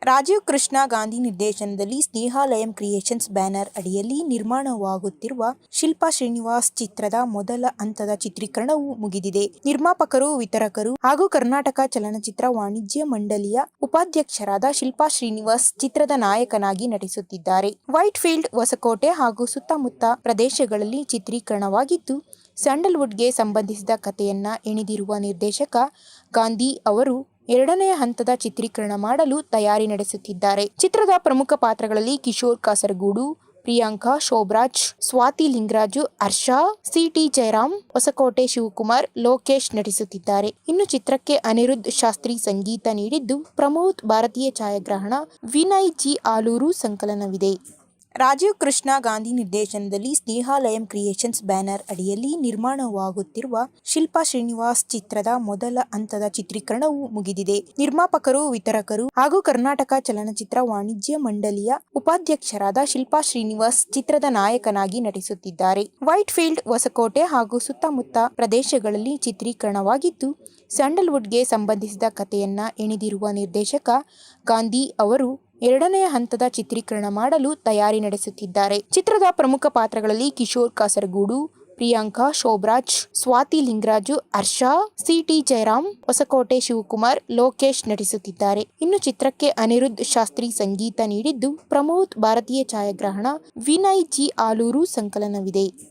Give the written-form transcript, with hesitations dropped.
ರಾಜೀವ್ ಕೃಷ್ಣ ಗಾಂಧಿ ನಿರ್ದೇಶನದಲ್ಲಿ Snehalayam creations banner ಅಡಿಯಲ್ಲಿ ನಿರ್ಮಾಣವಾಗುತ್ತಿರುವ ಶಿಲ್ಪಾ ಶ್ರೀನಿವಾಸ್ ಚಿತ್ರದ ಮೊದಲ ಹಂತದ ಚಿತ್ರೀಕರಣವು ಮುಗಿದಿದೆ. ನಿರ್ಮಾಪಕರು, ವಿತರಕರು ಹಾಗೂ ಕರ್ನಾಟಕ ಚಲನಚಿತ್ರ ವಾಣಿಜ್ಯ ಮಂಡಳಿಯ ಉಪಾಧ್ಯಕ್ಷರಾದ ಶಿಲ್ಪಾ ಶ್ರೀನಿವಾಸ್ ಚಿತ್ರದ ನಾಯಕನಾಗಿ ನಟಿಸುತ್ತಿದ್ದಾರೆ. ವೈಟ್ ಫೀಲ್ಡ್, ಹೊಸಕೋಟೆ ಹಾಗೂ ಸುತ್ತಮುತ್ತ ಪ್ರದೇಶಗಳಲ್ಲಿ ಚಿತ್ರೀಕರಣವಾಗಿದ್ದು, ಸ್ಯಾಂಡಲ್ವುಡ್ಗೆ ಸಂಬಂಧಿಸಿದ ಕಥೆಯನ್ನ ಹೆಣೆದಿರುವ ನಿರ್ದೇಶಕ ಗಾಂಧಿ ಅವರು ಎರಡನೇ ಹಂತದ ಚಿತ್ರೀಕರಣ ಮಾಡಲು ತಯಾರಿ ನಡೆಸುತ್ತಿದ್ದಾರೆ. ಚಿತ್ರದ ಪ್ರಮುಖ ಪಾತ್ರಗಳಲ್ಲಿ ಕಿಶೋರ್ ಕಾಸರಗೋಡು, ಪ್ರಿಯಾಂಕಾ, ಶೋಭರಾಜ್, ಸ್ವಾತಿ ಲಿಂಗರಾಜು, ಹರ್ಷ, ಸಿ.ಟಿ. ಜಯರಾಮ್, ಹೊಸಕೋಟೆ ಶಿವಕುಮಾರ್, ಲೋಕೇಶ್ ನಟಿಸುತ್ತಿದ್ದಾರೆ. ಇನ್ನು ಚಿತ್ರಕ್ಕೆ ಅನಿರುದ್ಧ್ ಶಾಸ್ತ್ರಿ ಸಂಗೀತ ನೀಡಿದ್ದು, ಪ್ರಮೋದ್ ಭಾರತೀಯ ಛಾಯಾಗ್ರಹಣ, ವಿನಯ್ ಜಿ ಆಲೂರು ಸಂಕಲನವಿದೆ. ರಾಜೀವ್ ಕೃಷ್ಣ ಗಾಂಧಿ ನಿರ್ದೇಶನದಲ್ಲಿ ಸ್ನೇಹಾಲಯಂ ಕ್ರಿಯೇಷನ್ಸ್ ಬ್ಯಾನರ್ ಅಡಿಯಲ್ಲಿ ನಿರ್ಮಾಣವಾಗುತ್ತಿರುವ ಶಿಲ್ಪಾ ಶ್ರೀನಿವಾಸ್ ಚಿತ್ರದ ಮೊದಲ ಹಂತದ ಚಿತ್ರೀಕರಣವು ಮುಗಿದಿದೆ. ನಿರ್ಮಾಪಕರು, ವಿತರಕರು ಹಾಗೂ ಕರ್ನಾಟಕ ಚಲನಚಿತ್ರ ವಾಣಿಜ್ಯ ಮಂಡಳಿಯ ಉಪಾಧ್ಯಕ್ಷರಾದ ಶಿಲ್ಪಾ ಶ್ರೀನಿವಾಸ್ ಚಿತ್ರದ ನಾಯಕನಾಗಿ ನಟಿಸುತ್ತಿದ್ದಾರೆ. ವೈಟ್ ಫೀಲ್ಡ್, ಹೊಸಕೋಟೆ ಹಾಗೂ ಸುತ್ತಮುತ್ತ ಪ್ರದೇಶಗಳಲ್ಲಿ ಚಿತ್ರೀಕರಣವಾಗಿದ್ದು, ಸ್ಯಾಂಡಲ್ವುಡ್ಗೆ ಸಂಬಂಧಿಸಿದ ಕಥೆಯನ್ನ ಹೆಣೆದಿರುವ ನಿರ್ದೇಶಕ ಗಾಂಧಿ ಅವರು ಎರಡನೇ ಹಂತದ ಚಿತ್ರೀಕರಣ ಮಾಡಲು ತಯಾರಿ ನಡೆಸುತ್ತಿದ್ದಾರೆ. ಚಿತ್ರದ ಪ್ರಮುಖ ಪಾತ್ರಗಳಲ್ಲಿ ಕಿಶೋರ್ ಕಾಸರಗೋಡು, ಪ್ರಿಯಾಂಕಾ, ಶೋಭರಾಜ್, ಸ್ವಾತಿ ಲಿಂಗರಾಜು, ಹರ್ಷ, ಸಿ.ಟಿ. ಜಯರಾಮ್, ಹೊಸಕೋಟೆ ಶಿವಕುಮಾರ್, ಲೋಕೇಶ್ ನಟಿಸುತ್ತಿದ್ದಾರೆ. ಇನ್ನು ಚಿತ್ರಕ್ಕೆ ಅನಿರುದ್ಧ್ ಶಾಸ್ತ್ರಿ ಸಂಗೀತ ನೀಡಿದ್ದು, ಪ್ರಮೋದ್ ಭಾರತೀಯ ಛಾಯಾಗ್ರಹಣ, ವಿನಯ್ ಜಿ ಆಲೂರು ಸಂಕಲನವಿದೆ.